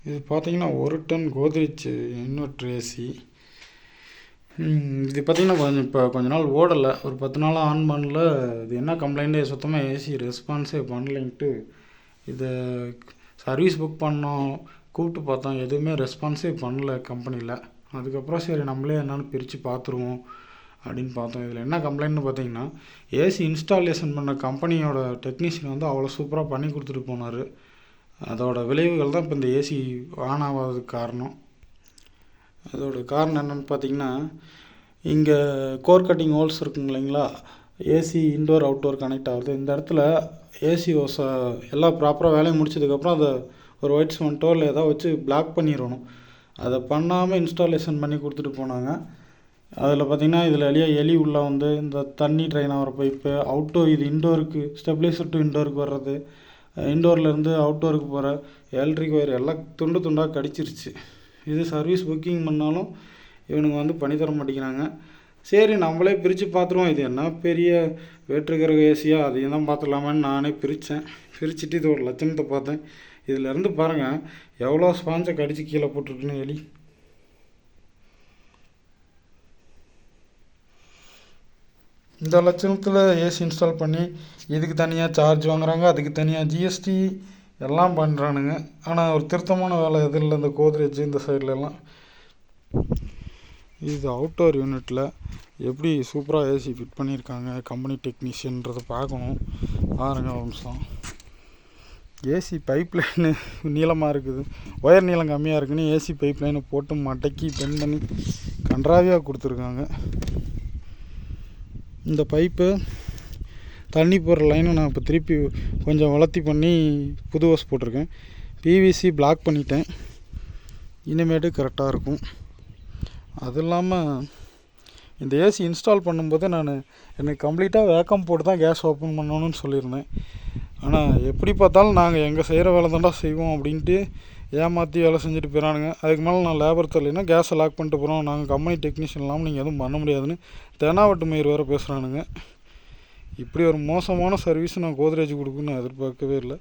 இது பார்த்தீங்கன்னா 1 ton Godrej inverter AC. இது பார்த்தீங்கன்னா கொஞ்ச நாள் ஓடலை, ஒரு 10 நாளாக ஆன் பண்ணல. இது என்ன கம்ப்ளைண்ட்டு, சுத்தமாக ஏசி ரெஸ்பான்ஸே பண்ணலைன்ட்டு இதை சர்வீஸ் புக் பண்ணோம், கூப்பிட்டு பார்த்தோம், எதுவுமே ரெஸ்பான்ஸே பண்ணல கம்பெனியில். அதுக்கப்புறம் சரி நம்மளே என்னென்னு பிரித்து பார்த்துருவோம் அப்படின்னு பார்த்தோம். இதில் என்ன கம்ப்ளைண்ட்னு பார்த்தீங்கன்னா, ஏசி இன்ஸ்டாலேஷன் பண்ண கம்பெனியோட டெக்னீஷியன் வந்து அவ்வளோ சூப்பராக பண்ணி கொடுத்துட்டு போனார். அதோட விளைவுகள் தான் இப்போ இந்த ஏசி ஆன் ஆகாததுக்கு காரணம். அதோட காரணம் என்னென்னு பார்த்தீங்கன்னா, இங்கே கோர் கட்டிங் ஹோல்ஸ் இருக்குங்க இல்லைங்களா, ஏசி இன்டோர் அவுட்டோர் கனெக்ட் ஆகுது. இந்த இடத்துல ஏசி ஓசை எல்லாம் ப்ராப்பராக வேலையை முடிச்சதுக்கப்புறம் அதை ஒரு ஒயிட் சிமெண்ட்டோ இல்லை ஏதாவது வச்சு பிளாக் பண்ணிடணும். அதை பண்ணாமல் இன்ஸ்டாலேஷன் பண்ணி கொடுத்துட்டு போனாங்க. அதில் பார்த்திங்கன்னா இதில் எலி உள்ளே வந்து இந்த தண்ணி ட்ரைன் ஆகிற பைப்பு, இது இன்டோருக்கு ஸ்டெபிலைசர் டு இன்டோருக்கு வர்றது, இன்டோர்லேருந்து அவுட்டோருக்கு போகிற எலக்ட்ரிக் ஒயர் எல்லாம் துண்டு துண்டாக கடிச்சிருச்சு. இது சர்வீஸ் புக்கிங் பண்ணாலும் இவனுங்க வந்து பண்ணித்தர மாட்டேங்கிறாங்க. சரி நம்மளே பிரித்து பார்த்துருவோம், இது என்ன பெரிய வேற்றுக்கிற ஏசியாக, அதையும் தான் பார்த்துடலாமான்னு நானே பிரிச்சுட்டு இதோட லட்சணத்தை பார்த்தேன். இதிலேருந்து பாருங்கள் எவ்வளோ ஸ்பாஞ்சை கடிச்சு கீழே போட்டிருக்குன்னு எலி. இந்த லட்சணத்தில் ஏசி இன்ஸ்டால் பண்ணி இதுக்கு தனியாக சார்ஜ் வாங்குறாங்க, அதுக்கு தனியாக ஜிஎஸ்டி எல்லாம் பண்ணுறானுங்க. ஆனால் ஒரு திருத்தமான வேலை எதுவும் இல்லை இந்த கோத்ரேஜ் இந்த சைட்லலாம். இது அவுட்டோர் யூனிட்டில் எப்படி சூப்பராக ஏசி ஃபிட் பண்ணியிருக்காங்க கம்பெனி டெக்னீஷியன்றதை பார்க்கணும். பாருங்கள் ஒரு நிமிஷம். ஏசி பைப் லைனு நீளமாக இருக்குது, ஒயர் நீளம் கம்மியாக இருக்குன்னு ஏசி பைப் லைனை போட்டு மடக்கி பெண்ட் பண்ணி கன்றாவியாக கொடுத்துருக்காங்க. இந்த பைப்பு தண்ணி போகிற லைனை நான் இப்போ திருப்பி கொஞ்சம் வளர்த்தி பண்ணி புது ஹோஸ் போட்டிருக்கேன். பிவிசி பிளாக் பண்ணிட்டேன், இனிமேட்டு கரெக்டாக இருக்கும். அது இல்லாமல் இந்த ஏசி இன்ஸ்டால் பண்ணும்போது எனக்கு கம்ப்ளீட்டாக வேக்கம் போட்டு தான் கேஸ் ஓப்பன் பண்ணணும்னு சொல்லியிருந்தேன். ஆனால் எப்படி பார்த்தாலும் நாங்கள் எங்கள் செய்கிற வேலை தாண்டா செய்வோம் அப்படின்ட்டு ஏமாற்றி வேலை செஞ்சுட்டு போயிடானுங்க. அதுக்கு மேலே நான் லேபர் தரலைன்னா கேஸை லாக் பண்ணிட்டு போகிறோம், நாங்கள் கம்பெனி டெக்னீஷியன் இல்லாமல் நீங்கள் எதுவும் பண்ண முடியாதுன்னு தெனாவட்டு மயிர் வேறு பேசுகிறானுங்க. இப்படி ஒரு மோசமான சர்வீஸ் நான் கோத்ரேஜ் கொடுக்குன்னு எதிர்பார்க்கவே இல்லை.